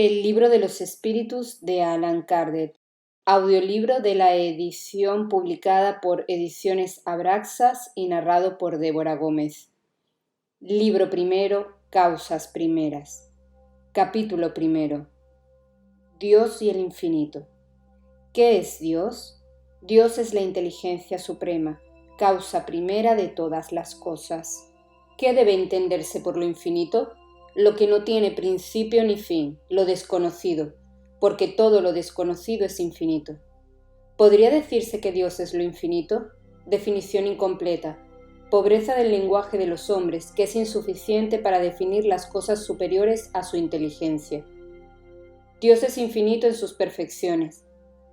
El libro de los espíritus de Allan Kardec. Audiolibro de la edición publicada por Ediciones Abraxas y narrado por Débora Gómez. Libro primero, Causas primeras. Capítulo primero. Dios y el infinito. ¿Qué es Dios? Dios es la inteligencia suprema, causa primera de todas las cosas. ¿Qué debe entenderse por lo infinito? Lo que no tiene principio ni fin, lo desconocido, porque todo lo desconocido es infinito. ¿Podría decirse que Dios es lo infinito? Definición incompleta. Pobreza del lenguaje de los hombres, que es insuficiente para definir las cosas superiores a su inteligencia. Dios es infinito en sus perfecciones,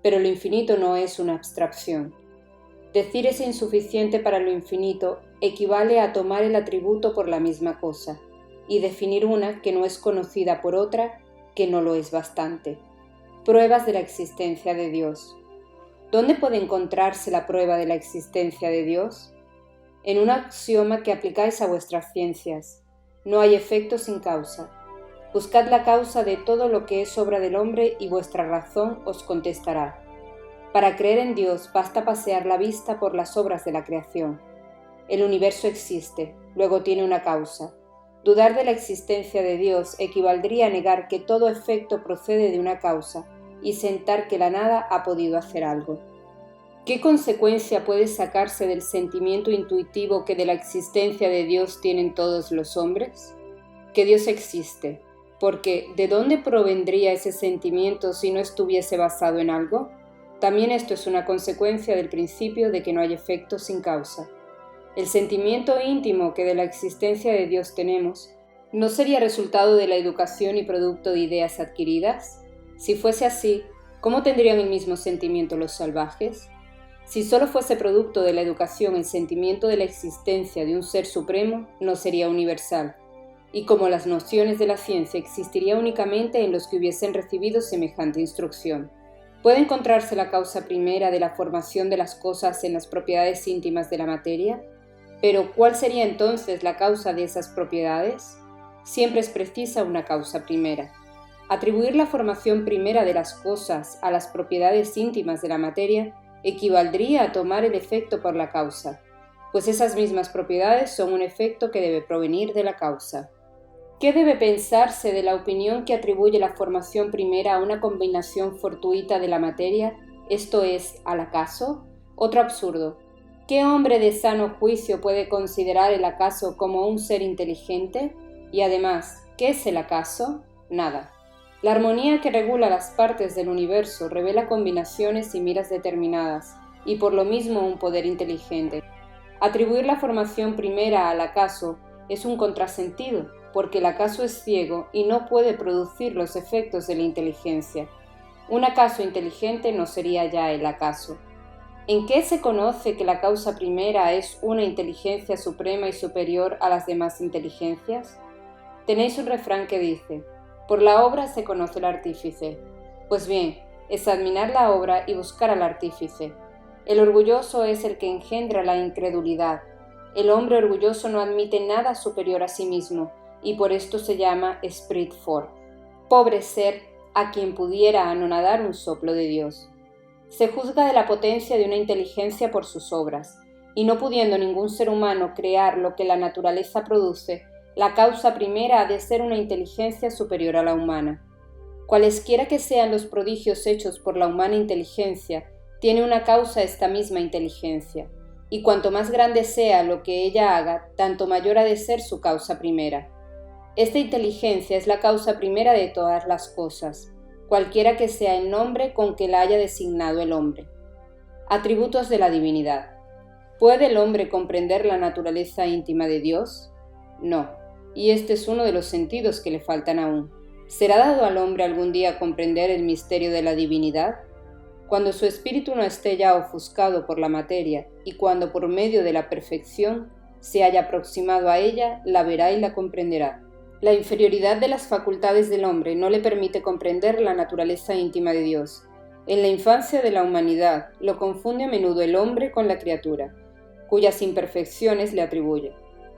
pero lo infinito no es una abstracción. Decir es insuficiente para lo infinito equivale a tomar el atributo por la misma cosa, y definir una que no es conocida por otra que no lo es bastante. Pruebas de la existencia de Dios. ¿Dónde puede encontrarse la prueba de la existencia de Dios? En un axioma que aplicáis a vuestras ciencias. No hay efecto sin causa. Buscad la causa de todo lo que es obra del hombre y vuestra razón os contestará. Para creer en Dios basta pasear la vista por las obras de la creación. El universo existe, luego tiene una causa. Dudar de la existencia de Dios equivaldría a negar que todo efecto procede de una causa y sentar que la nada ha podido hacer algo. ¿Qué consecuencia puede sacarse del sentimiento intuitivo que de la existencia de Dios tienen todos los hombres? Que Dios existe, porque ¿de dónde provendría ese sentimiento si no estuviese basado en algo? También esto es una consecuencia del principio de que no hay efecto sin causa. El sentimiento íntimo que de la existencia de Dios tenemos, ¿no sería resultado de la educación y producto de ideas adquiridas? Si fuese así, ¿cómo tendrían el mismo sentimiento los salvajes? Si solo fuese producto de la educación el sentimiento de la existencia de un ser supremo, no sería universal, y como las nociones de la ciencia existiría únicamente en los que hubiesen recibido semejante instrucción. ¿Puede encontrarse la causa primera de la formación de las cosas en las propiedades íntimas de la materia? Pero, ¿cuál sería entonces la causa de esas propiedades? Siempre es precisa una causa primera. Atribuir la formación primera de las cosas a las propiedades íntimas de la materia equivaldría a tomar el efecto por la causa, pues esas mismas propiedades son un efecto que debe provenir de la causa. ¿Qué debe pensarse de la opinión que atribuye la formación primera a una combinación fortuita de la materia, esto es, al acaso? Otro absurdo. ¿Qué hombre de sano juicio puede considerar el acaso como un ser inteligente? Y además, ¿qué es el acaso? Nada. La armonía que regula las partes del universo revela combinaciones y miras determinadas, y por lo mismo un poder inteligente. Atribuir la formación primera al acaso es un contrasentido, porque el acaso es ciego y no puede producir los efectos de la inteligencia. Un acaso inteligente no sería ya el acaso. ¿En qué se conoce que la causa primera es una inteligencia suprema y superior a las demás inteligencias? Tenéis un refrán que dice, por la obra se conoce el artífice. Pues bien, examinar la obra y buscar al artífice. El orgulloso es el que engendra la incredulidad. El hombre orgulloso no admite nada superior a sí mismo, y por esto se llama esprit fort. Pobre ser a quien pudiera anonadar un soplo de Dios. Se juzga de la potencia de una inteligencia por sus obras, y no pudiendo ningún ser humano crear lo que la naturaleza produce, la causa primera ha de ser una inteligencia superior a la humana. Cualesquiera que sean los prodigios hechos por la humana inteligencia, tiene una causa esta misma inteligencia, y cuanto más grande sea lo que ella haga, tanto mayor ha de ser su causa primera. Esta inteligencia es la causa primera de todas las cosas, cualquiera que sea el nombre con que la haya designado el hombre. Atributos de la divinidad. ¿Puede el hombre comprender la naturaleza íntima de Dios? No, y este es uno de los sentidos que le faltan aún. ¿Será dado al hombre algún día comprender el misterio de la divinidad? Cuando su espíritu no esté ya ofuscado por la materia y cuando por medio de la perfección se haya aproximado a ella, la verá y la comprenderá. La inferioridad de las facultades del hombre no le permite comprender la naturaleza íntima de Dios. En la infancia de la humanidad lo confunde a menudo el hombre con la criatura, cuyas imperfecciones le atribuye.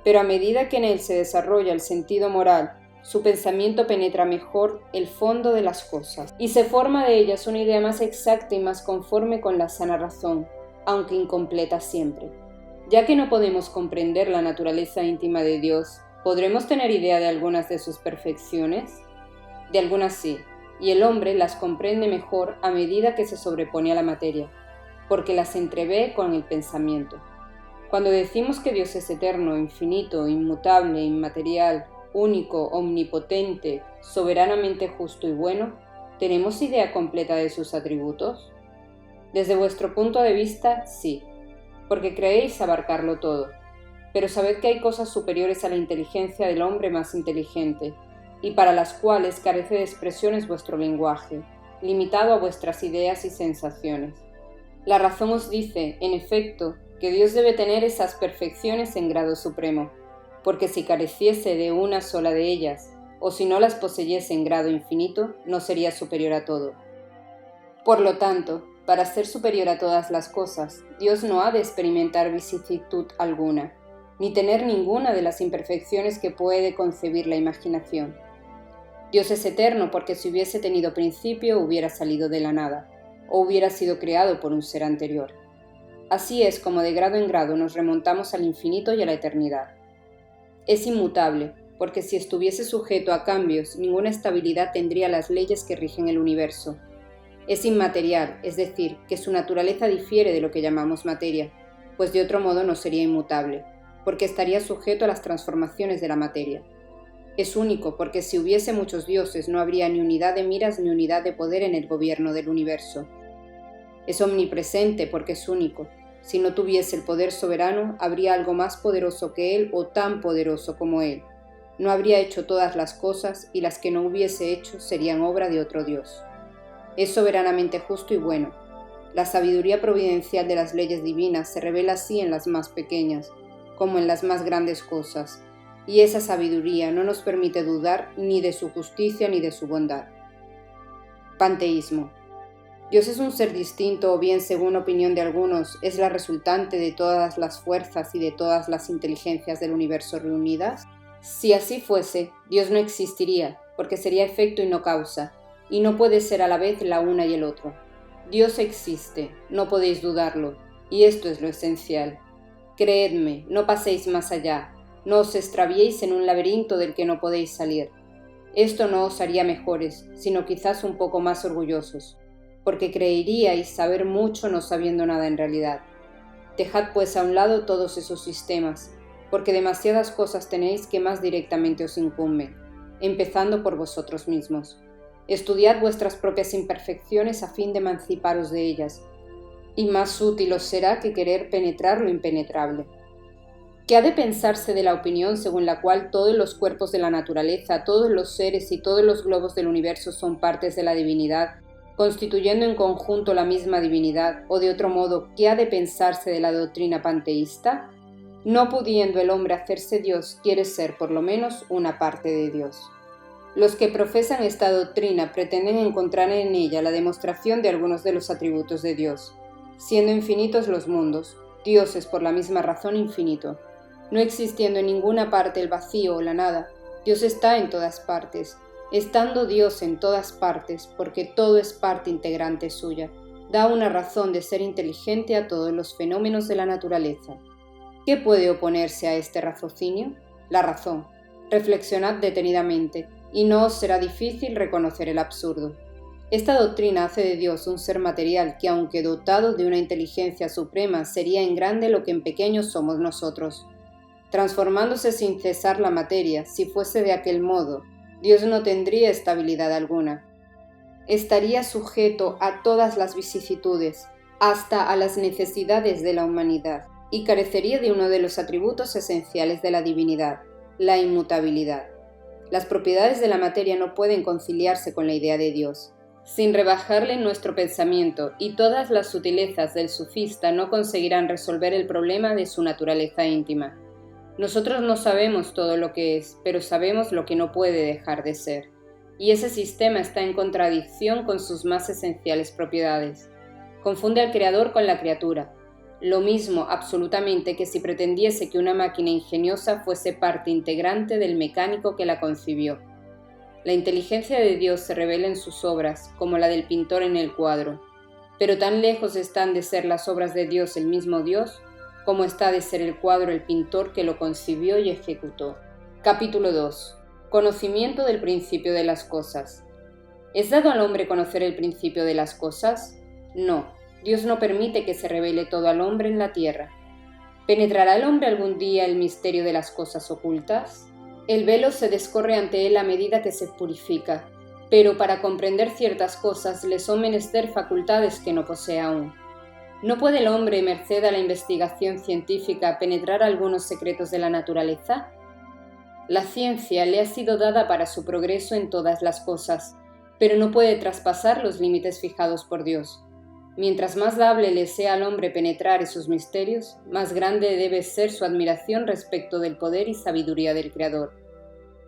Pero a medida que en él se desarrolla el sentido moral Su pensamiento penetra mejor el fondo de las cosas y se forma de ellas una idea más exacta y más conforme con la sana razón, aunque incompleta siempre. Ya que no podemos comprender la naturaleza íntima de Dios, ¿podremos tener idea de algunas de sus perfecciones? De algunas sí, y el hombre las comprende mejor a medida que se sobrepone a la materia, porque las entrevé con el pensamiento. Cuando decimos que Dios es eterno, infinito, inmutable, inmaterial, único, omnipotente, soberanamente justo y bueno, ¿tenemos idea completa de sus atributos? Desde vuestro punto de vista, sí, porque creéis abarcarlo todo. Pero sabed que hay cosas superiores a la inteligencia del hombre más inteligente, y para las cuales carece de expresiones vuestro lenguaje, limitado a vuestras ideas y sensaciones. La razón os dice, en efecto, que Dios debe tener esas perfecciones en grado supremo, porque si careciese de una sola de ellas, o si no las poseyese en grado infinito, no sería superior a todo. Por lo tanto, para ser superior a todas las cosas, Dios no ha de experimentar vicisitud alguna, ni tener ninguna de las imperfecciones que puede concebir la imaginación. Dios es eterno porque si hubiese tenido principio hubiera salido de la nada, o hubiera sido creado por un ser anterior. Así es como de grado en grado nos remontamos al infinito y a la eternidad. Es inmutable, porque si estuviese sujeto a cambios, ninguna estabilidad tendría las leyes que rigen el universo. Es inmaterial, es decir, que su naturaleza difiere de lo que llamamos materia, pues de otro modo no sería inmutable, porque estaría sujeto a las transformaciones de la materia. Es único, porque si hubiese muchos dioses no habría ni unidad de miras ni unidad de poder en el gobierno del universo. Es omnipresente, porque es único. Si no tuviese el poder soberano, habría algo más poderoso que él o tan poderoso como él. No habría hecho todas las cosas y las que no hubiese hecho serían obra de otro Dios. Es soberanamente justo y bueno. La sabiduría providencial de las leyes divinas se revela así en las más pequeñas, como en las más grandes cosas, y esa sabiduría no nos permite dudar ni de su justicia ni de su bondad. Panteísmo. Dios es un ser distinto o bien, según opinión de algunos, es la resultante de todas las fuerzas y de todas las inteligencias del universo reunidas. Si así fuese, Dios no existiría, porque sería efecto y no causa, y no puede ser a la vez la una y el otro. Dios existe, no podéis dudarlo, y esto es lo esencial. Creedme, no paséis más allá, no os extraviéis en un laberinto del que no podéis salir. Esto no os haría mejores, sino quizás un poco más orgullosos, porque creeríais saber mucho no sabiendo nada en realidad. Dejad pues a un lado todos esos sistemas, porque demasiadas cosas tenéis que más directamente os incumben, empezando por vosotros mismos. Estudiad vuestras propias imperfecciones a fin de emanciparos de ellas, y más útil os será que querer penetrar lo impenetrable. ¿Qué ha de pensarse de la opinión según la cual todos los cuerpos de la naturaleza, todos los seres y todos los globos del universo son partes de la divinidad, constituyendo en conjunto la misma divinidad, o de otro modo, ¿qué ha de pensarse de la doctrina panteísta? No pudiendo el hombre hacerse Dios, quiere ser por lo menos una parte de Dios. Los que profesan esta doctrina pretenden encontrar en ella la demostración de algunos de los atributos de Dios. Siendo infinitos los mundos, Dios es por la misma razón infinito. No existiendo en ninguna parte el vacío o la nada, Dios está en todas partes. Estando Dios en todas partes, porque todo es parte integrante suya, da una razón de ser inteligente a todos los fenómenos de la naturaleza. ¿Qué puede oponerse a este raciocinio? La razón. Reflexionad detenidamente, y no os será difícil reconocer el absurdo. Esta doctrina hace de Dios un ser material que, aunque dotado de una inteligencia suprema, sería en grande lo que en pequeño somos nosotros. Transformándose sin cesar la materia, si fuese de aquel modo, Dios no tendría estabilidad alguna. Estaría sujeto a todas las vicisitudes, hasta a las necesidades de la humanidad, y carecería de uno de los atributos esenciales de la divinidad, la inmutabilidad. Las propiedades de la materia no pueden conciliarse con la idea de Dios. Sin rebajarle en nuestro pensamiento, y todas las sutilezas del sofista no conseguirán resolver el problema de su naturaleza íntima. Nosotros no sabemos todo lo que es, pero sabemos lo que no puede dejar de ser. Y ese sistema está en contradicción con sus más esenciales propiedades. Confunde al creador con la criatura. Lo mismo absolutamente que si pretendiese que una máquina ingeniosa fuese parte integrante del mecánico que la concibió. La inteligencia de Dios se revela en sus obras, como la del pintor en el cuadro. Pero tan lejos están de ser las obras de Dios el mismo Dios, como está de ser el cuadro el pintor que lo concibió y ejecutó. Capítulo 2. Conocimiento del principio de las cosas. ¿Es dado al hombre conocer el principio de las cosas? No, Dios no permite que se revele todo al hombre en la tierra. ¿Penetrará el hombre algún día el misterio de las cosas ocultas? El velo se descorre ante él a medida que se purifica, pero para comprender ciertas cosas le son menester facultades que no posee aún. ¿No puede el hombre, merced a la investigación científica, penetrar algunos secretos de la naturaleza? La ciencia le ha sido dada para su progreso en todas las cosas, pero no puede traspasar los límites fijados por Dios. Mientras más dable le sea al hombre penetrar esos misterios, más grande debe ser su admiración respecto del poder y sabiduría del Creador.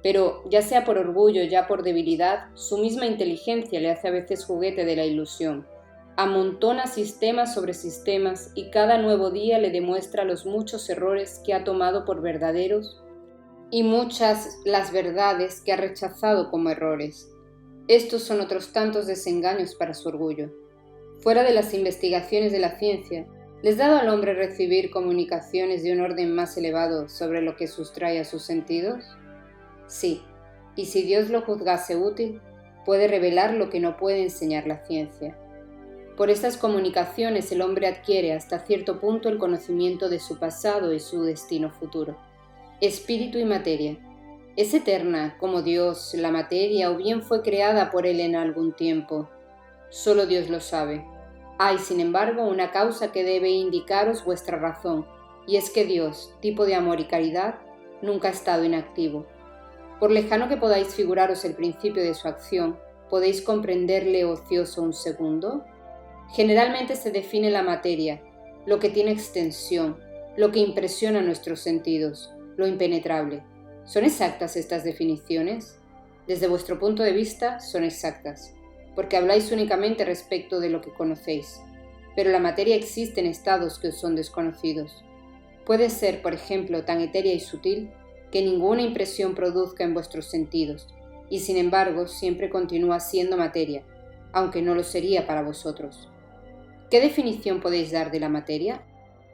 Pero, ya sea por orgullo, ya por debilidad, su misma inteligencia le hace a veces juguete de la ilusión. Amontona sistemas sobre sistemas y cada nuevo día le demuestra los muchos errores que ha tomado por verdaderos y muchas las verdades que ha rechazado como errores. Estos son otros tantos desengaños para su orgullo. Fuera de las investigaciones de la ciencia, ¿les dado al hombre recibir comunicaciones de un orden más elevado sobre lo que sustrae a sus sentidos? Sí, y si Dios lo juzgase útil, puede revelar lo que no puede enseñar la ciencia. Por estas comunicaciones el hombre adquiere hasta cierto punto el conocimiento de su pasado y su destino futuro. Espíritu y materia. ¿Es eterna, como Dios, la materia o bien fue creada por Él en algún tiempo? Solo Dios lo sabe. Hay, sin embargo, una causa que debe indicaros vuestra razón, y es que Dios, tipo de amor y caridad, nunca ha estado inactivo. Por lejano que podáis figuraros el principio de su acción, ¿podéis comprenderle ocioso un segundo? Generalmente se define la materia, lo que tiene extensión, lo que impresiona nuestros sentidos, lo impenetrable. ¿Son exactas estas definiciones? Desde vuestro punto de vista, son exactas, porque habláis únicamente respecto de lo que conocéis, pero la materia existe en estados que os son desconocidos. Puede ser, por ejemplo, tan etérea y sutil que ninguna impresión produzca en vuestros sentidos, y sin embargo siempre continúa siendo materia, aunque no lo sería para vosotros. ¿Qué definición podéis dar de la materia?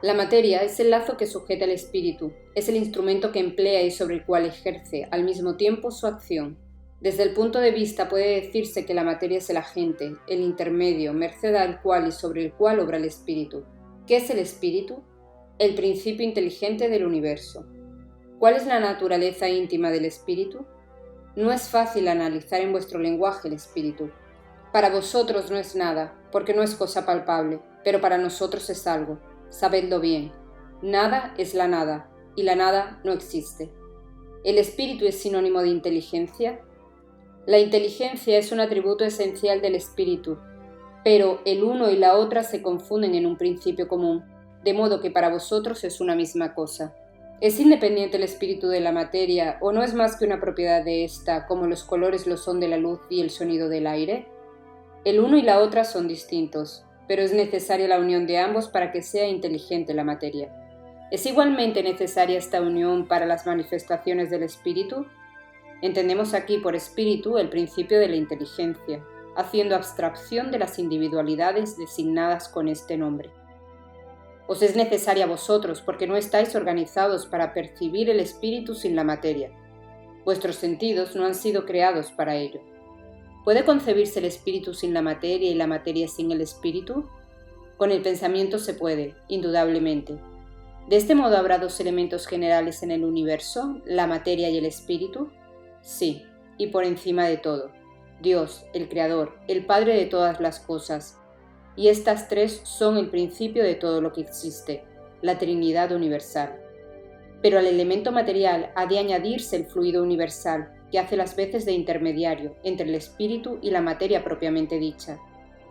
La materia es el lazo que sujeta el espíritu, es el instrumento que emplea y sobre el cual ejerce al mismo tiempo su acción. Desde el punto de vista puede decirse que la materia es el agente, el intermedio, merced al cual y sobre el cual obra el espíritu. ¿Qué es el espíritu? El principio inteligente del universo. ¿Cuál es la naturaleza íntima del espíritu? No es fácil analizar en vuestro lenguaje el espíritu. Para vosotros no es nada, porque no es cosa palpable, pero para nosotros es algo. Sabedlo bien. Nada es la nada, y la nada no existe. ¿El espíritu es sinónimo de inteligencia? La inteligencia es un atributo esencial del espíritu, pero el uno y la otra se confunden en un principio común, de modo que para vosotros es una misma cosa. ¿Es independiente el espíritu de la materia o no es más que una propiedad de ésta, como los colores lo son de la luz y el sonido del aire? El uno y la otra son distintos, pero es necesaria la unión de ambos para que sea inteligente la materia. ¿Es igualmente necesaria esta unión para las manifestaciones del espíritu? Entendemos aquí por espíritu el principio de la inteligencia, haciendo abstracción de las individualidades designadas con este nombre. Os es necesaria a vosotros porque no estáis organizados para percibir el espíritu sin la materia. Vuestros sentidos no han sido creados para ello. ¿Puede concebirse el espíritu sin la materia y la materia sin el espíritu? Con el pensamiento se puede, indudablemente. ¿De este modo habrá dos elementos generales en el universo, la materia y el espíritu? Sí, y por encima de todo, Dios, el Creador, el Padre de todas las cosas, y estas tres son el principio de todo lo que existe, la Trinidad universal. Pero al elemento material ha de añadirse el fluido universal, que hace las veces de intermediario entre el espíritu y la materia propiamente dicha,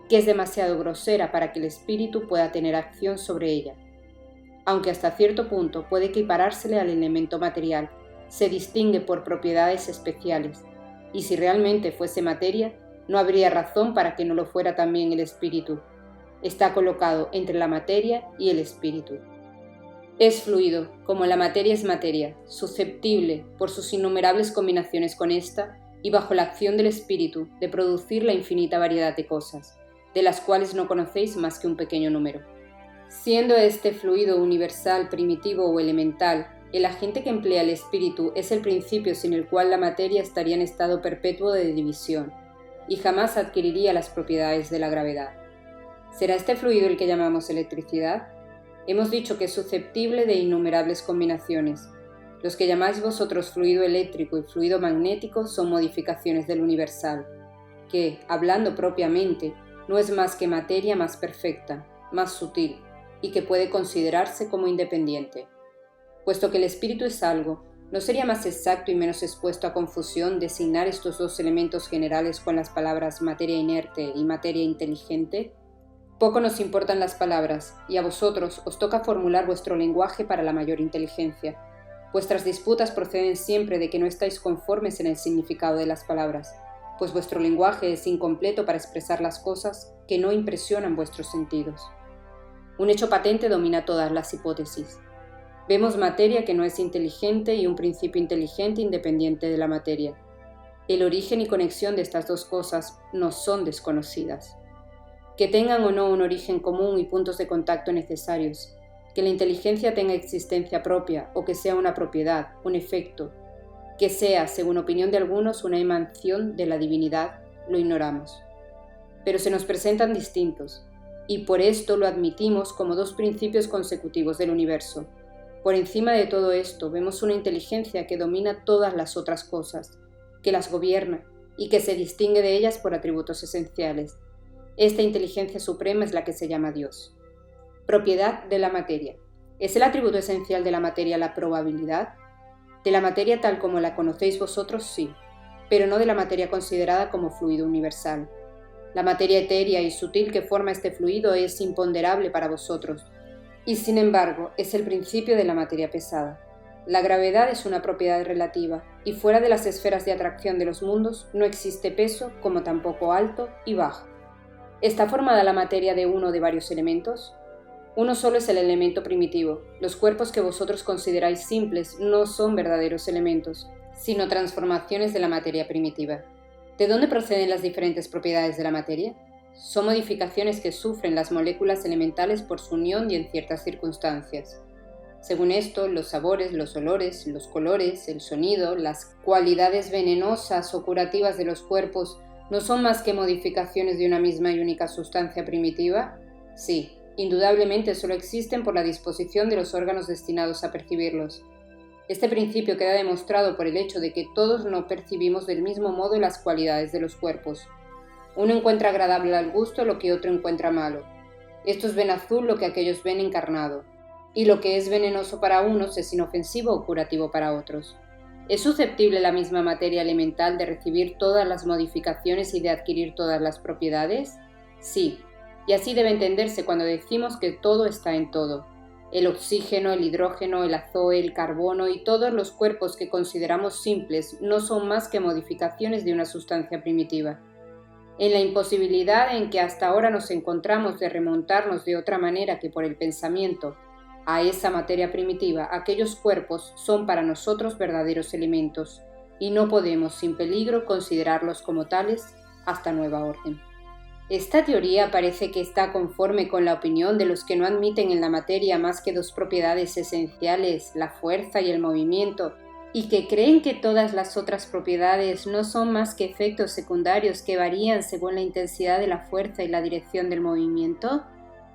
que es demasiado grosera para que el espíritu pueda tener acción sobre ella. Aunque hasta cierto punto puede equiparársele al elemento material, se distingue por propiedades especiales, y si realmente fuese materia, no habría razón para que no lo fuera también el espíritu. Está colocado entre la materia y el espíritu. Es fluido, como la materia es materia, susceptible, por sus innumerables combinaciones con ésta, y bajo la acción del espíritu de producir la infinita variedad de cosas, de las cuales no conocéis más que un pequeño número. Siendo este fluido universal, primitivo o elemental, el agente que emplea el espíritu es el principio sin el cual la materia estaría en estado perpetuo de división, y jamás adquiriría las propiedades de la gravedad. ¿Será este fluido el que llamamos electricidad? Hemos dicho que es susceptible de innumerables combinaciones. Los que llamáis vosotros fluido eléctrico y fluido magnético son modificaciones del universal, que, hablando propiamente, no es más que materia más perfecta, más sutil, y que puede considerarse como independiente. Puesto que el espíritu es algo, ¿no sería más exacto y menos expuesto a confusión designar estos dos elementos generales con las palabras materia inerte y materia inteligente? Poco nos importan las palabras, y a vosotros os toca formular vuestro lenguaje para la mayor inteligencia. Vuestras disputas proceden siempre de que no estáis conformes en el significado de las palabras, pues vuestro lenguaje es incompleto para expresar las cosas que no impresionan vuestros sentidos. Un hecho patente domina todas las hipótesis. Vemos materia que no es inteligente y un principio inteligente independiente de la materia. El origen y conexión de estas dos cosas nos son desconocidas. Que tengan o no un origen común y puntos de contacto necesarios, que la inteligencia tenga existencia propia o que sea una propiedad, un efecto, que sea, según opinión de algunos, una emanación de la divinidad, lo ignoramos. Pero se nos presentan distintos, y por esto lo admitimos como dos principios consecutivos del universo. Por encima de todo esto vemos una inteligencia que domina todas las otras cosas, que las gobierna y que se distingue de ellas por atributos esenciales. Esta inteligencia suprema es la que se llama Dios. Propiedad de la materia. ¿Es el atributo esencial de la materia la probabilidad? De la materia tal como la conocéis vosotros, sí, pero no de la materia considerada como fluido universal. La materia etérea y sutil que forma este fluido es imponderable para vosotros, y sin embargo es el principio de la materia pesada. La gravedad es una propiedad relativa, y fuera de las esferas de atracción de los mundos no existe peso como tampoco alto y bajo. ¿Está formada la materia de uno o de varios elementos? Uno solo es el elemento primitivo. Los cuerpos que vosotros consideráis simples no son verdaderos elementos, sino transformaciones de la materia primitiva. ¿De dónde proceden las diferentes propiedades de la materia? Son modificaciones que sufren las moléculas elementales por su unión y en ciertas circunstancias. Según esto, los sabores, los olores, los colores, el sonido, las cualidades venenosas o curativas de los cuerpos ¿no son más que modificaciones de una misma y única sustancia primitiva? Sí, indudablemente solo existen por la disposición de los órganos destinados a percibirlos. Este principio queda demostrado por el hecho de que todos no percibimos del mismo modo las cualidades de los cuerpos. Uno encuentra agradable al gusto lo que otro encuentra malo. Estos ven azul lo que aquellos ven encarnado, y lo que es venenoso para unos es inofensivo o curativo para otros. ¿Es susceptible la misma materia elemental de recibir todas las modificaciones y de adquirir todas las propiedades? Sí, y así debe entenderse cuando decimos que todo está en todo. El oxígeno, el hidrógeno, el azoe, el carbono y todos los cuerpos que consideramos simples no son más que modificaciones de una sustancia primitiva. En la imposibilidad en que hasta ahora nos encontramos de remontarnos de otra manera que por el pensamiento a esa materia primitiva, aquellos cuerpos son para nosotros verdaderos elementos, y no podemos sin peligro considerarlos como tales hasta nueva orden. Esta teoría parece que está conforme con la opinión de los que no admiten en la materia más que dos propiedades esenciales, la fuerza y el movimiento, y que creen que todas las otras propiedades no son más que efectos secundarios que varían según la intensidad de la fuerza y la dirección del movimiento.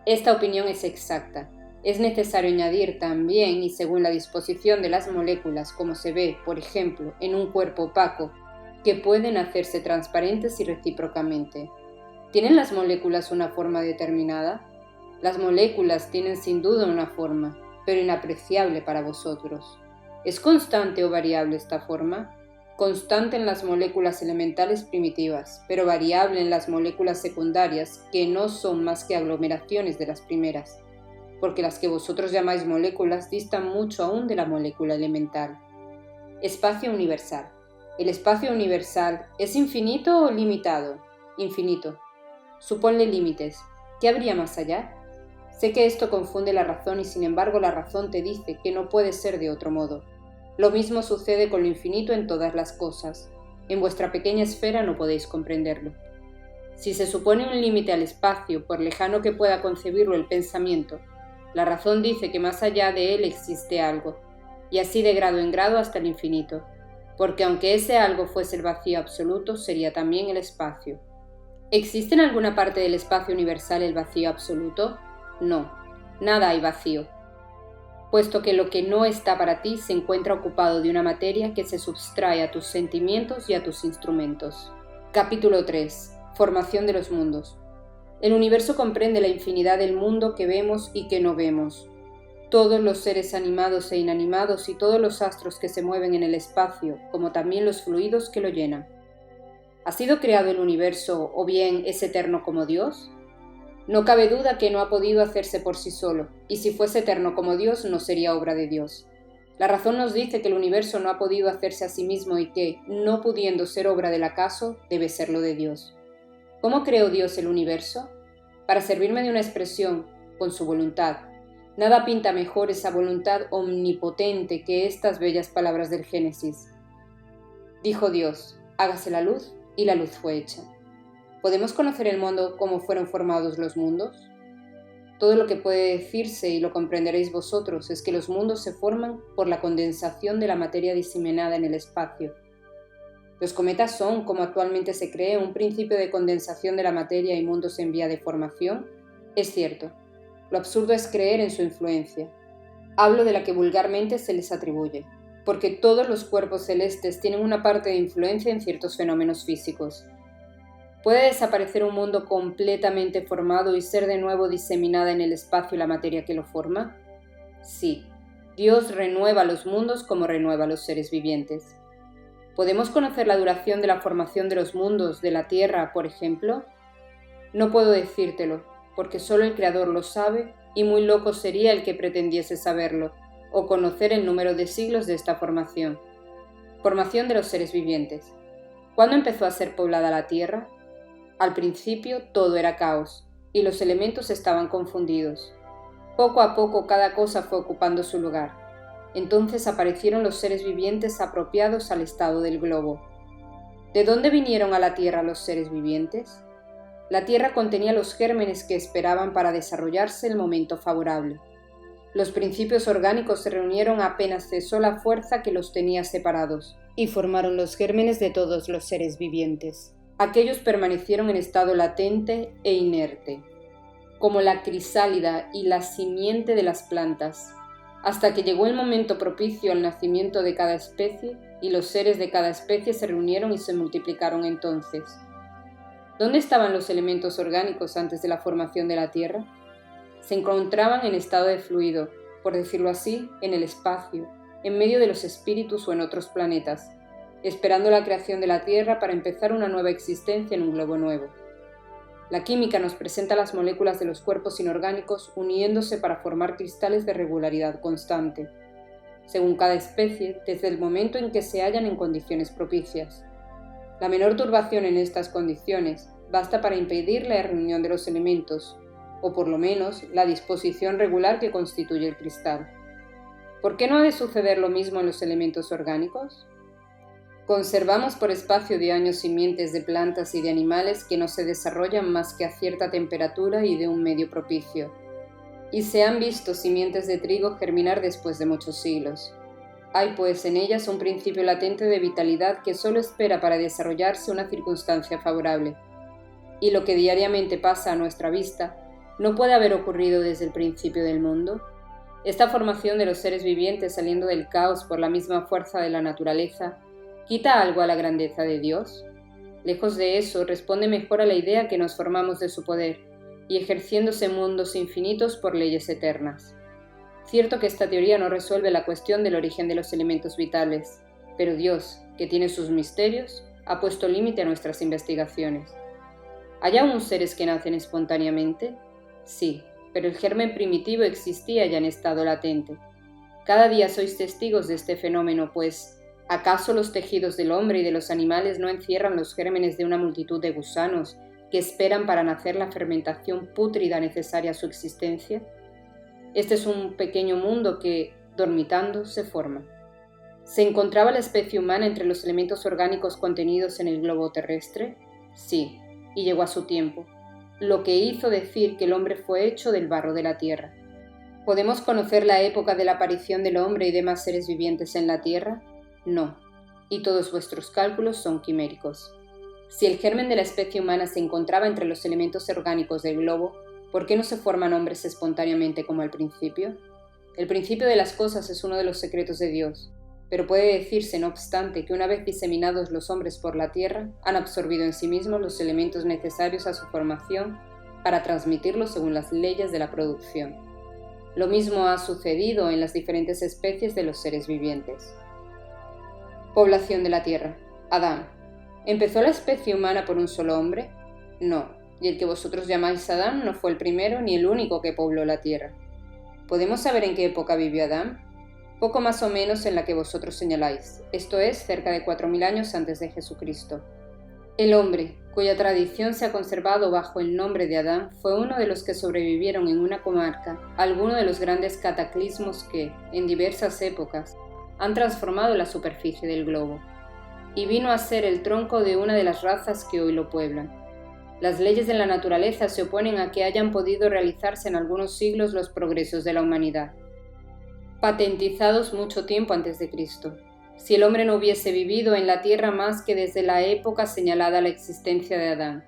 Esta opinión es exacta. Es necesario añadir también, y según la disposición de las moléculas, como se ve, por ejemplo, en un cuerpo opaco, que pueden hacerse transparentes y recíprocamente. ¿Tienen las moléculas una forma determinada? Las moléculas tienen sin duda una forma, pero inapreciable para vosotros. ¿Es constante o variable esta forma? Constante en las moléculas elementales primitivas, pero variable en las moléculas secundarias, que no son más que aglomeraciones de las primeras, porque las que vosotros llamáis moléculas distan mucho aún de la molécula elemental. Espacio universal. ¿El espacio universal es infinito o limitado? Infinito. Suponle límites. ¿Qué habría más allá? Sé que esto confunde la razón y sin embargo la razón te dice que no puede ser de otro modo. Lo mismo sucede con lo infinito en todas las cosas. En vuestra pequeña esfera no podéis comprenderlo. Si se supone un límite al espacio, por lejano que pueda concebirlo el pensamiento, la razón dice que más allá de él existe algo, y así de grado en grado hasta el infinito, porque aunque ese algo fuese el vacío absoluto, sería también el espacio. ¿Existe en alguna parte del espacio universal el vacío absoluto? No, nada hay vacío, puesto que lo que no está para ti se encuentra ocupado de una materia que se subtrae a tus sentimientos y a tus instrumentos. Capítulo 3. Formación de los mundos. El universo comprende la infinidad del mundo que vemos y que no vemos. Todos los seres animados e inanimados y todos los astros que se mueven en el espacio, como también los fluidos que lo llenan. ¿Ha sido creado el universo o bien es eterno como Dios? No cabe duda que no ha podido hacerse por sí solo, y si fuese eterno como Dios no sería obra de Dios. La razón nos dice que el universo no ha podido hacerse a sí mismo y que, no pudiendo ser obra del acaso, debe serlo de Dios. ¿Cómo creó Dios el universo? Para servirme de una expresión, con su voluntad. Nada pinta mejor esa voluntad omnipotente que estas bellas palabras del Génesis. Dijo Dios, hágase la luz, y la luz fue hecha. ¿Podemos conocer el mundo cómo fueron formados los mundos? Todo lo que puede decirse, y lo comprenderéis vosotros, es que los mundos se forman por la condensación de la materia diseminada en el espacio. ¿Los cometas son, como actualmente se cree, un principio de condensación de la materia y mundos en vía de formación? Es cierto. Lo absurdo es creer en su influencia. Hablo de la que vulgarmente se les atribuye, porque todos los cuerpos celestes tienen una parte de influencia en ciertos fenómenos físicos. ¿Puede desaparecer un mundo completamente formado y ser de nuevo diseminada en el espacio la materia que lo forma? Sí, Dios renueva los mundos como renueva los seres vivientes. ¿Podemos conocer la duración de la formación de los mundos, de la Tierra, por ejemplo? No puedo decírtelo, porque solo el Creador lo sabe, y muy loco sería el que pretendiese saberlo, o conocer el número de siglos de esta formación. Formación de los seres vivientes. ¿Cuándo empezó a ser poblada la Tierra? Al principio todo era caos, y los elementos estaban confundidos. Poco a poco cada cosa fue ocupando su lugar. Entonces aparecieron los seres vivientes apropiados al estado del globo. ¿De dónde vinieron a la Tierra los seres vivientes? La Tierra contenía los gérmenes que esperaban para desarrollarse el momento favorable. Los principios orgánicos se reunieron apenas cesó la fuerza que los tenía separados, y formaron los gérmenes de todos los seres vivientes. Aquellos permanecieron en estado latente e inerte, como la crisálida y la simiente de las plantas, hasta que llegó el momento propicio al nacimiento de cada especie, y los seres de cada especie se reunieron y se multiplicaron entonces. ¿Dónde estaban los elementos orgánicos antes de la formación de la Tierra? Se encontraban en estado de fluido, por decirlo así, en el espacio, en medio de los espíritus o en otros planetas, esperando la creación de la Tierra para empezar una nueva existencia en un globo nuevo. La química nos presenta las moléculas de los cuerpos inorgánicos uniéndose para formar cristales de regularidad constante, según cada especie, desde el momento en que se hallan en condiciones propicias. La menor turbación en estas condiciones basta para impedir la reunión de los elementos, o por lo menos la disposición regular que constituye el cristal. ¿Por qué no ha de suceder lo mismo en los elementos orgánicos? Conservamos por espacio de años simientes de plantas y de animales que no se desarrollan más que a cierta temperatura y de un medio propicio, y se han visto simientes de trigo germinar después de muchos siglos. Hay pues en ellas un principio latente de vitalidad que solo espera para desarrollarse una circunstancia favorable, y lo que diariamente pasa a nuestra vista no puede haber ocurrido desde el principio del mundo. Esta formación de los seres vivientes saliendo del caos por la misma fuerza de la naturaleza, ¿quita algo a la grandeza de Dios? Lejos de eso, responde mejor a la idea que nos formamos de su poder, y ejerciéndose mundos infinitos por leyes eternas. Cierto que esta teoría no resuelve la cuestión del origen de los elementos vitales, pero Dios, que tiene sus misterios, ha puesto límite a nuestras investigaciones. ¿Hay aún seres que nacen espontáneamente? Sí, pero el germen primitivo existía ya en estado latente. Cada día sois testigos de este fenómeno, pues, ¿acaso los tejidos del hombre y de los animales no encierran los gérmenes de una multitud de gusanos que esperan para nacer la fermentación pútrida necesaria a su existencia? Este es un pequeño mundo que, dormitando, se forma. ¿Se encontraba la especie humana entre los elementos orgánicos contenidos en el globo terrestre? Sí, y llegó a su tiempo, lo que hizo decir que el hombre fue hecho del barro de la tierra. ¿Podemos conocer la época de la aparición del hombre y demás seres vivientes en la tierra? No, y todos vuestros cálculos son quiméricos. Si el germen de la especie humana se encontraba entre los elementos orgánicos del globo, ¿por qué no se forman hombres espontáneamente como al principio? El principio de las cosas es uno de los secretos de Dios, pero puede decirse, no obstante, que una vez diseminados los hombres por la tierra, han absorbido en sí mismos los elementos necesarios a su formación para transmitirlos según las leyes de la producción. Lo mismo ha sucedido en las diferentes especies de los seres vivientes. Población de la tierra. Adán. ¿Empezó la especie humana por un solo hombre? No, y el que vosotros llamáis Adán no fue el primero ni el único que pobló la tierra. ¿Podemos saber en qué época vivió Adán? Poco más o menos en la que vosotros señaláis, esto es, cerca de 4000 años antes de Jesucristo. El hombre, cuya tradición se ha conservado bajo el nombre de Adán, fue uno de los que sobrevivieron en una comarca a alguno de los grandes cataclismos que, en diversas épocas, han transformado la superficie del globo, y vino a ser el tronco de una de las razas que hoy lo pueblan. Las leyes de la naturaleza se oponen a que hayan podido realizarse en algunos siglos los progresos de la humanidad, patentizados mucho tiempo antes de Cristo. Si el hombre no hubiese vivido en la tierra más que desde la época señalada a la existencia de Adán.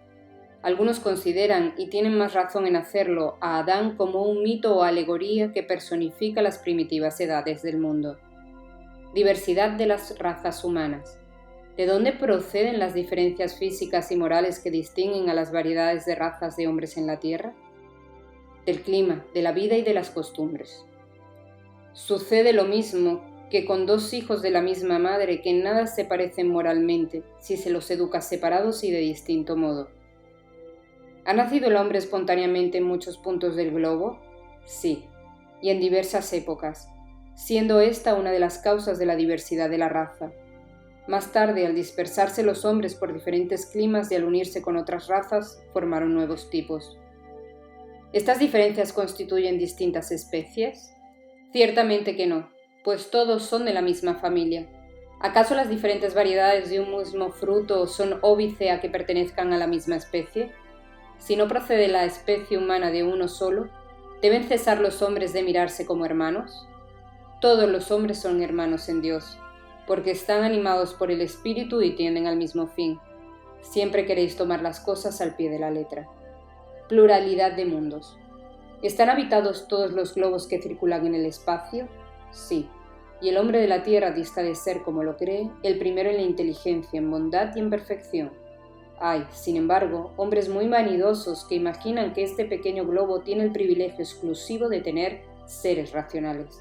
Algunos consideran, y tienen más razón en hacerlo, a Adán como un mito o alegoría que personifica las primitivas edades del mundo. Diversidad de las razas humanas. ¿De dónde proceden las diferencias físicas y morales que distinguen a las variedades de razas de hombres en la Tierra? Del clima, de la vida y de las costumbres. Sucede lo mismo que con dos hijos de la misma madre que en nada se parecen moralmente si se los educa separados y de distinto modo. ¿Ha nacido el hombre espontáneamente en muchos puntos del globo? Sí, y en diversas épocas, siendo esta una de las causas de la diversidad de la raza. Más tarde, al dispersarse los hombres por diferentes climas y al unirse con otras razas, formaron nuevos tipos. ¿Estas diferencias constituyen distintas especies? Ciertamente que no, pues todos son de la misma familia. ¿Acaso las diferentes variedades de un mismo fruto son óbice a que pertenezcan a la misma especie? Si no procede la especie humana de uno solo, ¿deben cesar los hombres de mirarse como hermanos? Todos los hombres son hermanos en Dios, porque están animados por el Espíritu y tienden al mismo fin. Siempre queréis tomar las cosas al pie de la letra. Pluralidad de mundos. ¿Están habitados todos los globos que circulan en el espacio? Sí, y el hombre de la tierra dista de ser, como lo cree, el primero en la inteligencia, en bondad y en perfección. Hay, sin embargo, hombres muy vanidosos que imaginan que este pequeño globo tiene el privilegio exclusivo de tener seres racionales.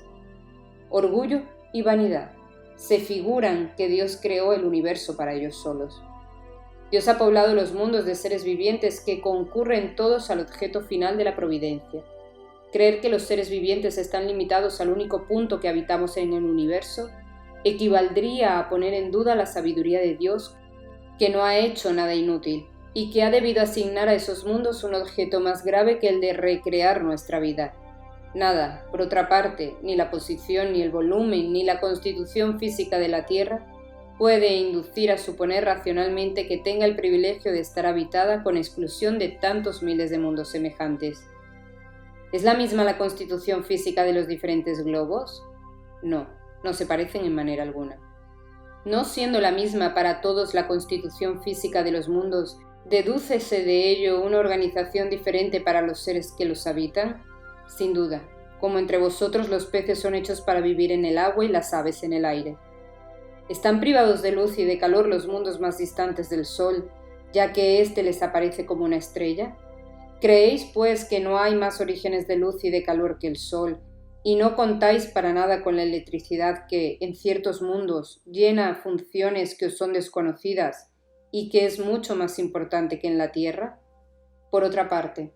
Orgullo y vanidad. Se figuran que Dios creó el universo para ellos solos. Dios ha poblado los mundos de seres vivientes que concurren todos al objeto final de la providencia. Creer que los seres vivientes están limitados al único punto que habitamos en el universo equivaldría a poner en duda la sabiduría de Dios, que no ha hecho nada inútil y que ha debido asignar a esos mundos un objeto más grave que el de recrear nuestra vida. Nada, por otra parte, ni la posición, ni el volumen, ni la constitución física de la Tierra puede inducir a suponer racionalmente que tenga el privilegio de estar habitada con exclusión de tantos miles de mundos semejantes. ¿Es la misma la constitución física de los diferentes globos? No, no se parecen en manera alguna. No siendo la misma para todos la constitución física de los mundos, ¿dedúcese de ello una organización diferente para los seres que los habitan? Sin duda, como entre vosotros los peces son hechos para vivir en el agua y las aves en el aire. ¿Están privados de luz y de calor los mundos más distantes del Sol, ya que éste les aparece como una estrella? ¿Creéis, pues, que no hay más orígenes de luz y de calor que el Sol, y no contáis para nada con la electricidad que, en ciertos mundos, llena funciones que os son desconocidas y que es mucho más importante que en la Tierra? Por otra parte,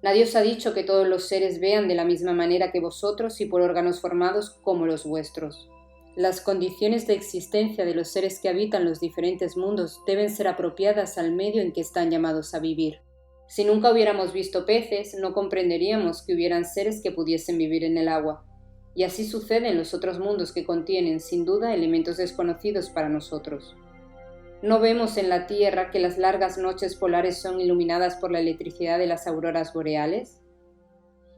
nadie os ha dicho que todos los seres vean de la misma manera que vosotros y por órganos formados como los vuestros. Las condiciones de existencia de los seres que habitan los diferentes mundos deben ser apropiadas al medio en que están llamados a vivir. Si nunca hubiéramos visto peces, no comprenderíamos que hubieran seres que pudiesen vivir en el agua. y así sucede en los otros mundos que contienen, sin duda, elementos desconocidos para nosotros. ¿No vemos en la Tierra que las largas noches polares son iluminadas por la electricidad de las auroras boreales?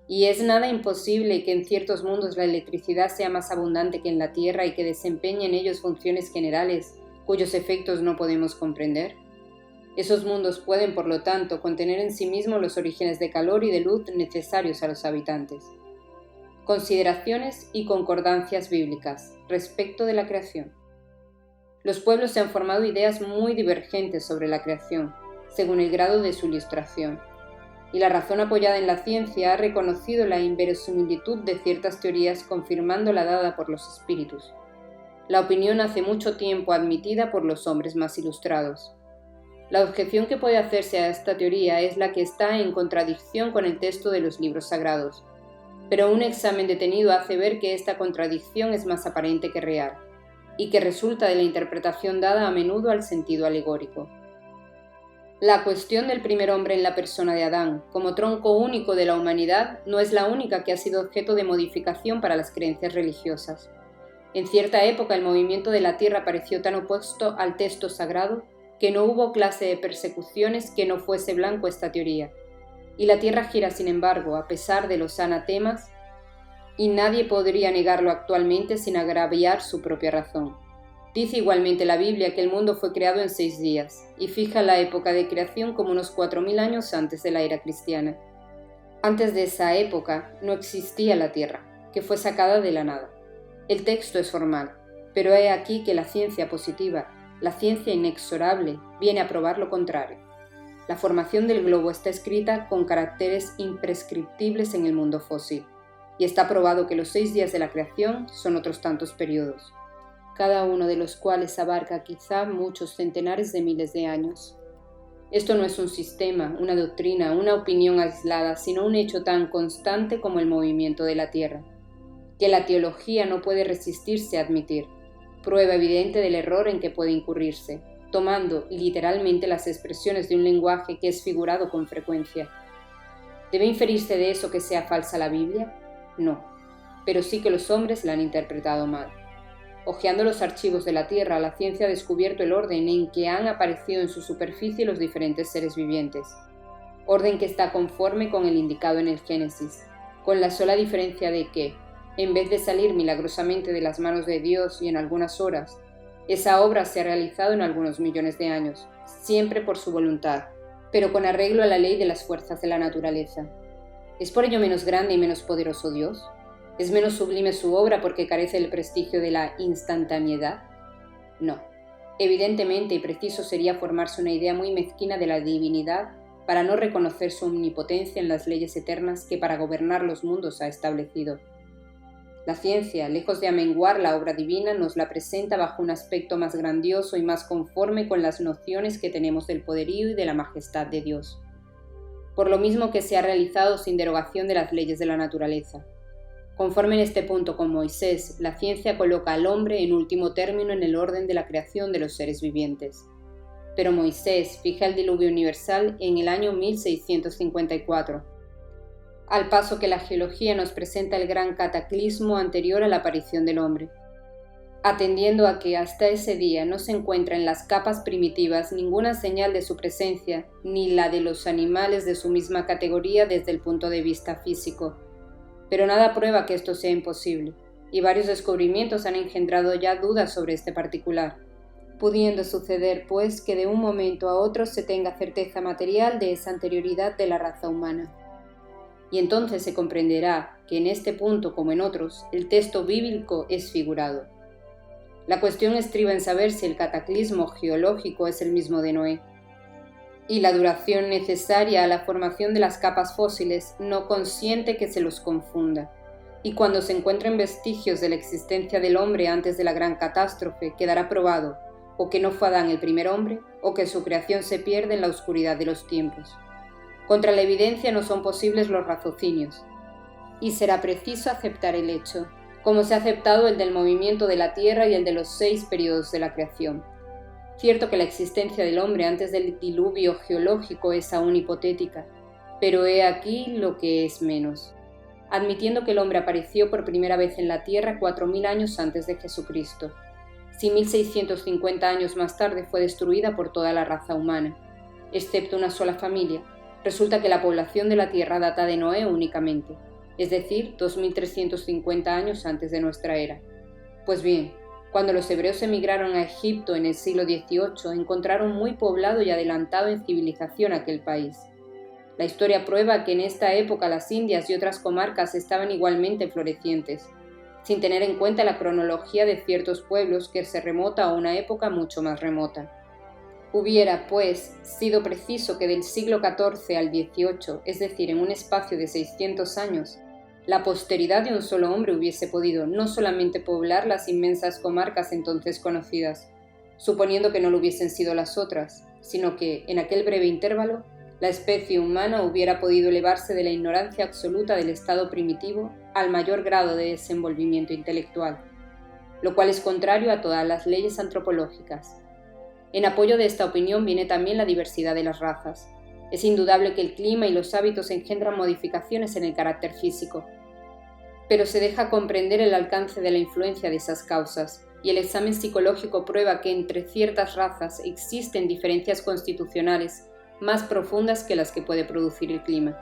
¿Y es nada imposible que en ciertos mundos la electricidad sea más abundante que en la Tierra y que desempeñe en ellos funciones generales cuyos efectos no podemos comprender? Esos mundos pueden, por lo tanto, contener en sí mismos los orígenes de calor y de luz necesarios a los habitantes. Consideraciones y concordancias bíblicas respecto de la creación. Los pueblos se han formado ideas muy divergentes sobre la creación, según el grado de su ilustración, y la razón apoyada en la ciencia ha reconocido la inverosimilitud de ciertas teorías confirmando la dada por los espíritus. La opinión hace mucho tiempo admitida por los hombres más ilustrados. La objeción que puede hacerse a esta teoría es la que está en contradicción con el texto de los libros sagrados, pero un examen detenido hace ver que esta contradicción es más aparente que real, y que resulta de la interpretación dada a menudo al sentido alegórico. La cuestión del primer hombre en la persona de Adán, como tronco único de la humanidad, no es la única que ha sido objeto de modificación para las creencias religiosas. En cierta época el movimiento de la tierra pareció tan opuesto al texto sagrado que no hubo clase de persecuciones que no fuese blanco esta teoría. Y la tierra gira, sin embargo, a pesar de los anatemas, y nadie podría negarlo actualmente sin agraviar su propia razón. Dice igualmente la Biblia que el mundo fue creado en 6 días, y fija la época de creación como unos 4000 años antes de la era cristiana. Antes de esa época no existía la tierra, que fue sacada de la nada. El texto es formal, pero he aquí que la ciencia positiva, la ciencia inexorable, viene a probar lo contrario. La formación del globo está escrita con caracteres imprescriptibles en el mundo fósil, y está probado que los 6 días de la creación son otros tantos periodos, cada uno de los cuales abarca quizá muchos centenares de miles de años. Esto no es un sistema, una doctrina, una opinión aislada, sino un hecho tan constante como el movimiento de la Tierra, que la teología no puede resistirse a admitir, prueba evidente del error en que puede incurrirse, tomando literalmente las expresiones de un lenguaje que es figurado con frecuencia. ¿Debe inferirse de eso que sea falsa la Biblia? No, pero sí que los hombres la han interpretado mal. Hojeando los archivos de la Tierra, la ciencia ha descubierto el orden en que han aparecido en su superficie los diferentes seres vivientes, orden que está conforme con el indicado en el Génesis, con la sola diferencia de que, en vez de salir milagrosamente de las manos de Dios y en algunas horas, esa obra se ha realizado en algunos millones de años, siempre por su voluntad, pero con arreglo a la ley de las fuerzas de la naturaleza. ¿Es por ello menos grande y menos poderoso Dios? ¿Es menos sublime su obra porque carece del prestigio de la instantaneidad? No. Evidentemente y preciso sería formarse una idea muy mezquina de la divinidad para no reconocer su omnipotencia en las leyes eternas que para gobernar los mundos ha establecido. La ciencia, lejos de amenguar la obra divina, nos la presenta bajo un aspecto más grandioso y más conforme con las nociones que tenemos del poderío y de la majestad de Dios, por lo mismo que se ha realizado sin derogación de las leyes de la naturaleza. Conforme en este punto con Moisés, la ciencia coloca al hombre en último término en el orden de la creación de los seres vivientes. Pero Moisés fija el diluvio universal en el año 1654, al paso que la geología nos presenta el gran cataclismo anterior a la aparición del hombre. Atendiendo a que hasta ese día no se encuentra en las capas primitivas ninguna señal de su presencia, ni la de los animales de su misma categoría desde el punto de vista físico. Pero nada prueba que esto sea imposible, y varios descubrimientos han engendrado ya dudas sobre este particular, pudiendo suceder, pues, que de un momento a otro se tenga certeza material de esa anterioridad de la raza humana. Y entonces se comprenderá que en este punto, como en otros, el texto bíblico es figurado. La cuestión estriba en saber si el cataclismo geológico es el mismo de Noé, y la duración necesaria a la formación de las capas fósiles no consiente que se los confunda, y cuando se encuentren vestigios de la existencia del hombre antes de la gran catástrofe, quedará probado o que no fue Adán el primer hombre, o que su creación se pierde en la oscuridad de los tiempos. Contra la evidencia no son posibles los raciocinios, y será preciso aceptar el hecho, como se ha aceptado el del movimiento de la Tierra y el de los 6 periodos de la creación. Cierto que la existencia del hombre antes del diluvio geológico es aún hipotética, pero he aquí lo que es menos. admitiendo que el hombre apareció por primera vez en la Tierra 4000 años antes de Jesucristo. Si 1650 años más tarde fue destruida por toda la raza humana, excepto una sola familia, resulta que la población de la Tierra data de Noé únicamente, es decir, 2350 años antes de nuestra era. Pues bien, cuando los hebreos emigraron a Egipto en el siglo XVIII, encontraron muy poblado y adelantado en civilización aquel país. La historia prueba que en esta época las Indias y otras comarcas estaban igualmente florecientes, sin tener en cuenta la cronología de ciertos pueblos que se remota a una época mucho más remota. Hubiera, pues, sido preciso que del siglo XIV al XVIII, es decir, en un espacio de 600 años, la posteridad de un solo hombre hubiese podido no solamente poblar las inmensas comarcas entonces conocidas, suponiendo que no lo hubiesen sido las otras, sino que, en aquel breve intervalo, la especie humana hubiera podido elevarse de la ignorancia absoluta del estado primitivo al mayor grado de desenvolvimiento intelectual, lo cual es contrario a todas las leyes antropológicas. En apoyo de esta opinión viene también la diversidad de las razas. Es indudable que el clima y los hábitos engendran modificaciones en el carácter físico, pero se deja comprender el alcance de la influencia de esas causas, y el examen psicológico prueba que entre ciertas razas existen diferencias constitucionales más profundas que las que puede producir el clima.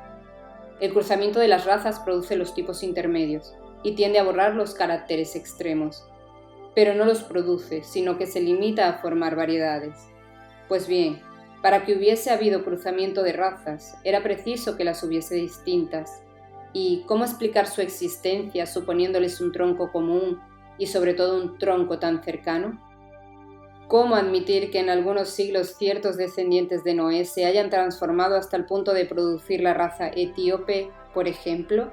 El cruzamiento de las razas produce los tipos intermedios y tiende a borrar los caracteres extremos, pero no los produce, sino que se limita a formar variedades. Pues bien, para que hubiese habido cruzamiento de razas, era preciso que las hubiese distintas. ¿Y cómo explicar su existencia suponiéndoles un tronco común y sobre todo un tronco tan cercano? ¿Cómo admitir que en algunos siglos ciertos descendientes de Noé se hayan transformado hasta el punto de producir la raza etíope, por ejemplo?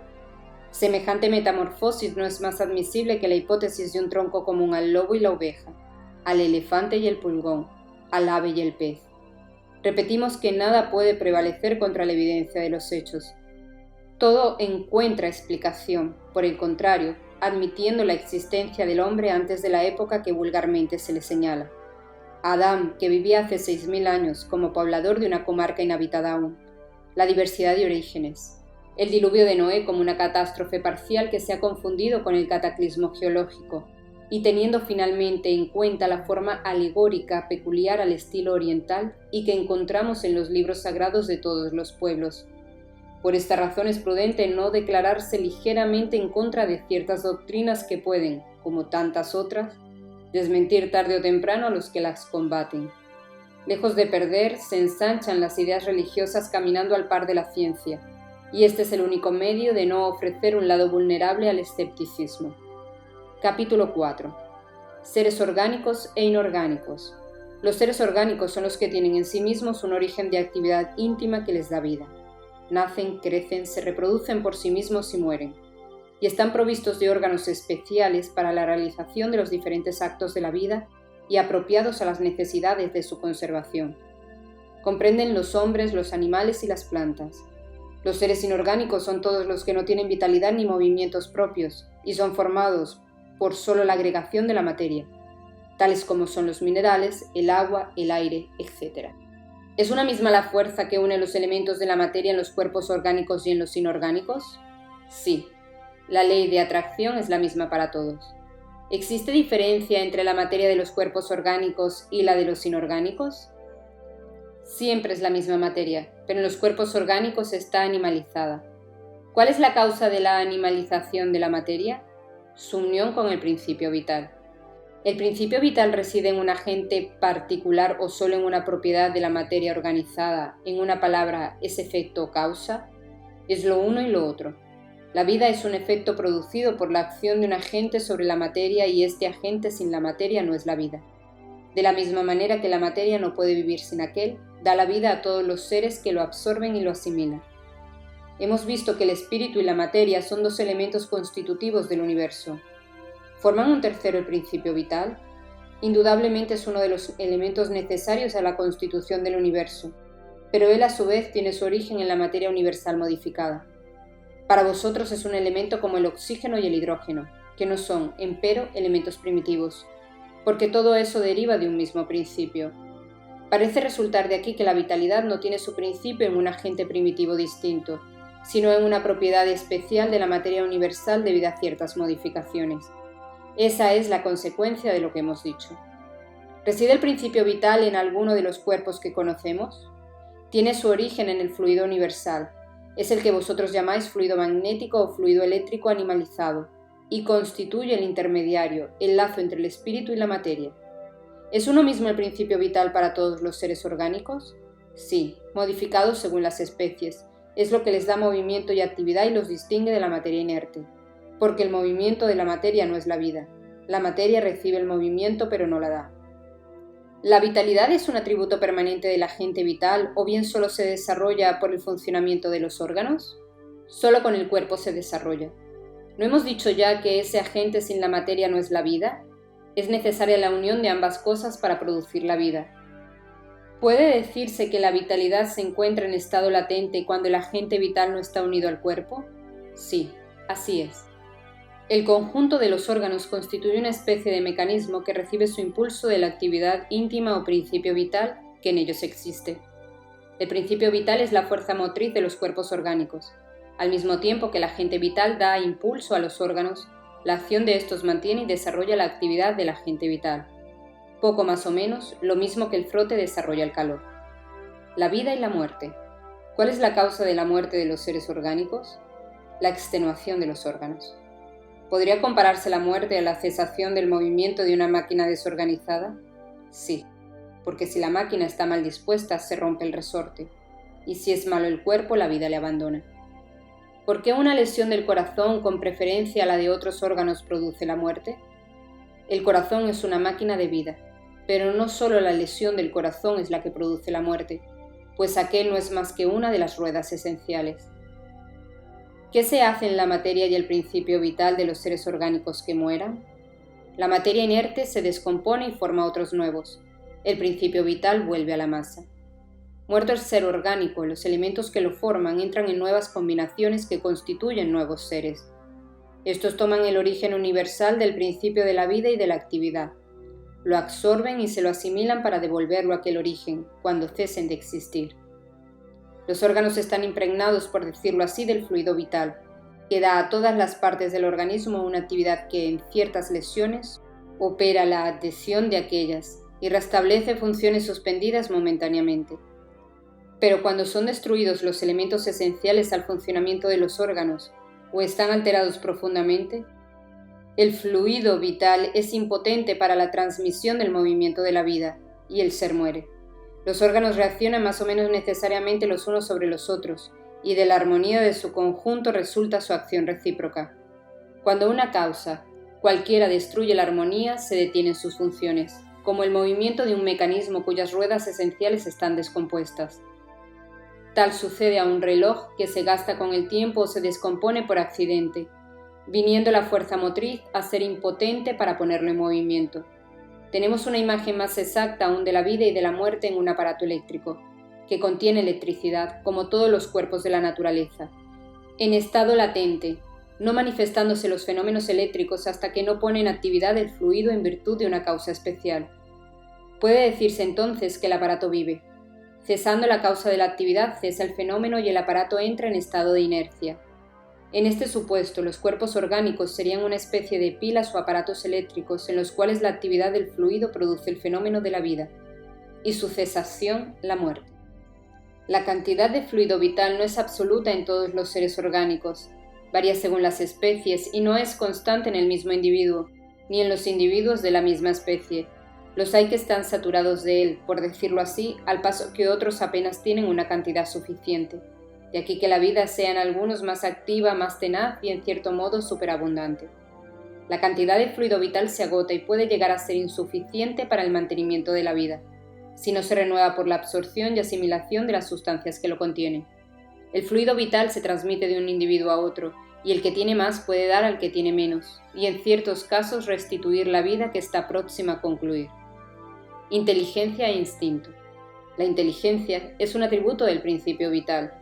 Semejante metamorfosis no es más admisible que la hipótesis de un tronco común al lobo y la oveja, al elefante y el pulgón, al ave y el pez. Repetimos que nada puede prevalecer contra la evidencia de los hechos. Todo encuentra explicación, por el contrario, admitiendo la existencia del hombre antes de la época que vulgarmente se le señala. Adán, que vivía hace 6000 años como poblador de una comarca inhabitada aún, la diversidad de orígenes, el diluvio de Noé como una catástrofe parcial que se ha confundido con el cataclismo geológico, y teniendo finalmente en cuenta la forma alegórica peculiar al estilo oriental y que encontramos en los libros sagrados de todos los pueblos. Por esta razón es prudente no declararse ligeramente en contra de ciertas doctrinas que pueden, como tantas otras, desmentir tarde o temprano a los que las combaten. Lejos de perder, se ensanchan las ideas religiosas caminando al par de la ciencia, y este es el único medio de no ofrecer un lado vulnerable al escepticismo. Capítulo 4. Seres orgánicos e inorgánicos. Los seres orgánicos son los que tienen en sí mismos un origen de actividad íntima que les da vida. Nacen, crecen, se reproducen por sí mismos y mueren, y están provistos de órganos especiales para la realización de los diferentes actos de la vida y apropiados a las necesidades de su conservación. Comprenden los hombres, los animales y las plantas. Los seres inorgánicos son todos los que no tienen vitalidad ni movimientos propios y son formados por solo la agregación de la materia, tales como son los minerales, el agua, el aire, etc. ¿Es una misma la fuerza que une los elementos de la materia en los cuerpos orgánicos y en los inorgánicos? Sí. La ley de atracción es la misma para todos. ¿Existe diferencia entre la materia de los cuerpos orgánicos y la de los inorgánicos? Siempre es la misma materia, pero en los cuerpos orgánicos está animalizada. ¿Cuál es la causa de la animalización de la materia? Su unión con el principio vital. ¿El principio vital reside en un agente particular o solo en una propiedad de la materia organizada? En una palabra, ¿es efecto o causa? Es lo uno y lo otro. La vida es un efecto producido por la acción de un agente sobre la materia y este agente sin la materia no es la vida. De la misma manera que la materia no puede vivir sin aquel, da la vida a todos los seres que lo absorben y lo asimilan. Hemos visto que el espíritu y la materia son dos elementos constitutivos del universo. ¿Forman un tercero el principio vital? Indudablemente es uno de los elementos necesarios a la constitución del universo, pero él a su vez tiene su origen en la materia universal modificada. Para vosotros es un elemento como el oxígeno y el hidrógeno, que no son, empero, elementos primitivos, porque todo eso deriva de un mismo principio. Parece resultar de aquí que la vitalidad no tiene su principio en un agente primitivo distinto, sino en una propiedad especial de la materia universal debido a ciertas modificaciones. Esa es la consecuencia de lo que hemos dicho. ¿Reside el principio vital en alguno de los cuerpos que conocemos? Tiene su origen en el fluido universal. Es el que vosotros llamáis fluido magnético o fluido eléctrico animalizado, y constituye el intermediario, el lazo entre el espíritu y la materia. ¿Es uno mismo el principio vital para todos los seres orgánicos? Sí, modificados según las especies. Es lo que les da movimiento y actividad y los distingue de la materia inerte. Porque el movimiento de la materia no es la vida. La materia recibe el movimiento pero no la da. ¿La vitalidad es un atributo permanente del agente vital o bien solo se desarrolla por el funcionamiento de los órganos? Solo con el cuerpo se desarrolla. ¿No hemos dicho ya que ese agente sin la materia no es la vida? Es necesaria la unión de ambas cosas para producir la vida. ¿Puede decirse que la vitalidad se encuentra en estado latente cuando el agente vital no está unido al cuerpo? Sí, así es. El conjunto de los órganos constituye una especie de mecanismo que recibe su impulso de la actividad íntima o principio vital que en ellos existe. El principio vital es la fuerza motriz de los cuerpos orgánicos. Al mismo tiempo que el agente vital da impulso a los órganos, la acción de estos mantiene y desarrolla la actividad del agente vital. Poco más o menos lo mismo que el frote desarrolla el calor. La vida y la muerte. ¿Cuál es la causa de la muerte de los seres orgánicos? La extenuación de los órganos. ¿Podría compararse la muerte a la cesación del movimiento de una máquina desorganizada? Sí, porque si la máquina está mal dispuesta, se rompe el resorte, y si es malo el cuerpo, la vida le abandona. ¿Por qué una lesión del corazón, con preferencia a la de otros órganos, produce la muerte? El corazón es una máquina de vida, pero no solo la lesión del corazón es la que produce la muerte, pues aquel no es más que una de las ruedas esenciales. ¿Qué se hace en la materia y el principio vital de los seres orgánicos que mueran? La materia inerte se descompone y forma otros nuevos. El principio vital vuelve a la masa. Muerto el ser orgánico, los elementos que lo forman entran en nuevas combinaciones que constituyen nuevos seres. Estos toman el origen universal del principio de la vida y de la actividad. Lo absorben y se lo asimilan para devolverlo a aquel origen, cuando cesen de existir. Los órganos están impregnados, por decirlo así, del fluido vital, que da a todas las partes del organismo una actividad que, en ciertas lesiones, opera la adhesión de aquellas y restablece funciones suspendidas momentáneamente. Pero cuando son destruidos los elementos esenciales al funcionamiento de los órganos o están alterados profundamente, el fluido vital es impotente para la transmisión del movimiento de la vida y el ser muere. Los órganos reaccionan más o menos necesariamente los unos sobre los otros, y de la armonía de su conjunto resulta su acción recíproca. Cuando una causa, cualquiera, destruye la armonía, se detienen sus funciones, como el movimiento de un mecanismo cuyas ruedas esenciales están descompuestas. Tal sucede a un reloj que se gasta con el tiempo o se descompone por accidente, viniendo la fuerza motriz a ser impotente para ponerlo en movimiento. Tenemos una imagen más exacta aún de la vida y de la muerte en un aparato eléctrico, que contiene electricidad, como todos los cuerpos de la naturaleza, en estado latente, no manifestándose los fenómenos eléctricos hasta que no pone en actividad el fluido en virtud de una causa especial. Puede decirse entonces que el aparato vive. Cesando la causa de la actividad, cesa el fenómeno y el aparato entra en estado de inercia. En este supuesto, los cuerpos orgánicos serían una especie de pilas o aparatos eléctricos en los cuales la actividad del fluido produce el fenómeno de la vida, y su cesación, la muerte. La cantidad de fluido vital no es absoluta en todos los seres orgánicos, varía según las especies y no es constante en el mismo individuo, ni en los individuos de la misma especie. Los hay que están saturados de él, por decirlo así, al paso que otros apenas tienen una cantidad suficiente. De aquí que la vida sea en algunos más activa, más tenaz y en cierto modo superabundante. La cantidad de fluido vital se agota y puede llegar a ser insuficiente para el mantenimiento de la vida, si no se renueva por la absorción y asimilación de las sustancias que lo contienen. El fluido vital se transmite de un individuo a otro, y el que tiene más puede dar al que tiene menos, y en ciertos casos restituir la vida que está próxima a concluir. Inteligencia e instinto. La inteligencia es un atributo del principio vital,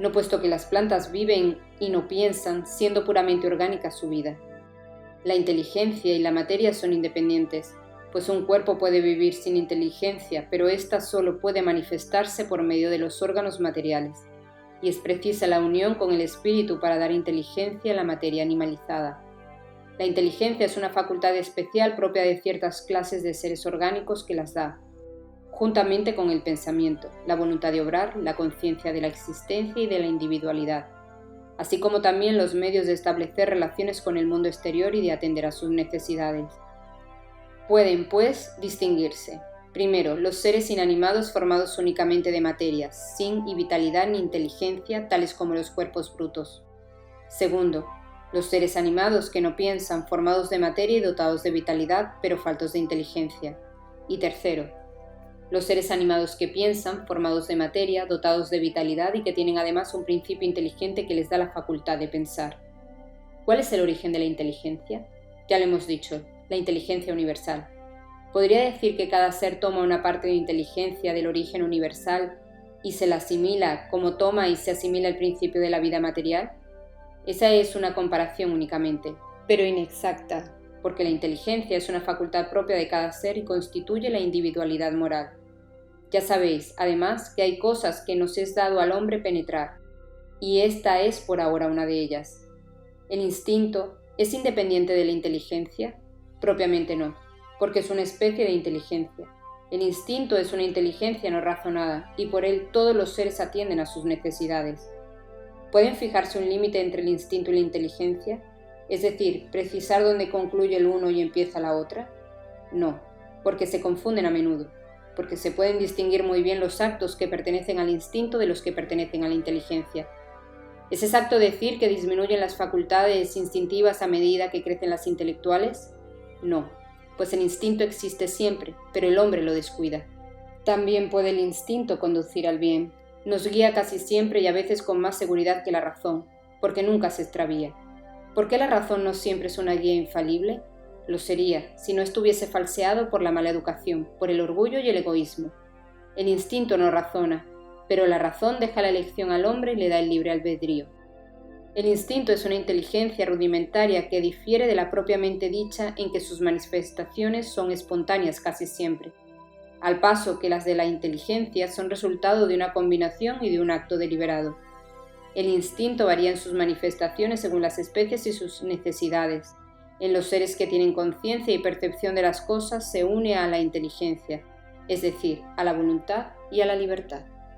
no puesto que las plantas viven y no piensan, siendo puramente orgánica su vida. La inteligencia y la materia son independientes, pues un cuerpo puede vivir sin inteligencia, pero ésta solo puede manifestarse por medio de los órganos materiales. y es precisa la unión con el espíritu para dar inteligencia a la materia animalizada. La inteligencia es una facultad especial propia de ciertas clases de seres orgánicos que las da, juntamente con el pensamiento, la voluntad de obrar, la conciencia de la existencia y de la individualidad, así como también los medios de establecer relaciones con el mundo exterior y de atender a sus necesidades. Pueden, pues, distinguirse: primero, los seres inanimados formados únicamente de materia, sin vitalidad ni inteligencia, tales como los cuerpos brutos. Segundo, los seres animados que no piensan, formados de materia y dotados de vitalidad, pero faltos de inteligencia. Y tercero, los seres animados que piensan, formados de materia, dotados de vitalidad y que tienen además un principio inteligente que les da la facultad de pensar. ¿Cuál es el origen de la inteligencia? Ya lo hemos dicho, la inteligencia universal. ¿Podría decir que cada ser toma una parte de inteligencia del origen universal y se la asimila como toma y se asimila el principio de la vida material? Esa es una comparación únicamente, pero inexacta, porque la inteligencia es una facultad propia de cada ser y constituye la individualidad moral. Ya sabéis, además, que hay cosas que nos es dado al hombre penetrar, y esta es por ahora una de ellas. ¿El instinto es independiente de la inteligencia? Propiamente no, porque es una especie de inteligencia. El instinto es una inteligencia no razonada, y por él todos los seres atienden a sus necesidades. ¿Pueden fijarse un límite entre el instinto y la inteligencia? Es decir, precisar dónde concluye el uno y empieza la otra. No, porque se confunden a menudo, porque se pueden distinguir muy bien los actos que pertenecen al instinto de los que pertenecen a la inteligencia. ¿Es exacto decir que disminuyen las facultades instintivas a medida que crecen las intelectuales? No, pues el instinto existe siempre, pero el hombre lo descuida. También puede el instinto conducir al bien. Nos guía casi siempre y a veces con más seguridad que la razón, porque nunca se extravía. ¿Por qué la razón no siempre es una guía infalible? Lo sería, si no estuviese falseado por la mala educación, por el orgullo y el egoísmo. El instinto no razona, pero la razón deja la elección al hombre y le da el libre albedrío. El instinto es una inteligencia rudimentaria que difiere de la propiamente dicha en que sus manifestaciones son espontáneas casi siempre, al paso que las de la inteligencia son resultado de una combinación y de un acto deliberado. El instinto varía en sus manifestaciones según las especies y sus necesidades. En los seres que tienen conciencia y percepción de las cosas se une a la inteligencia, es decir, a la voluntad y a la libertad.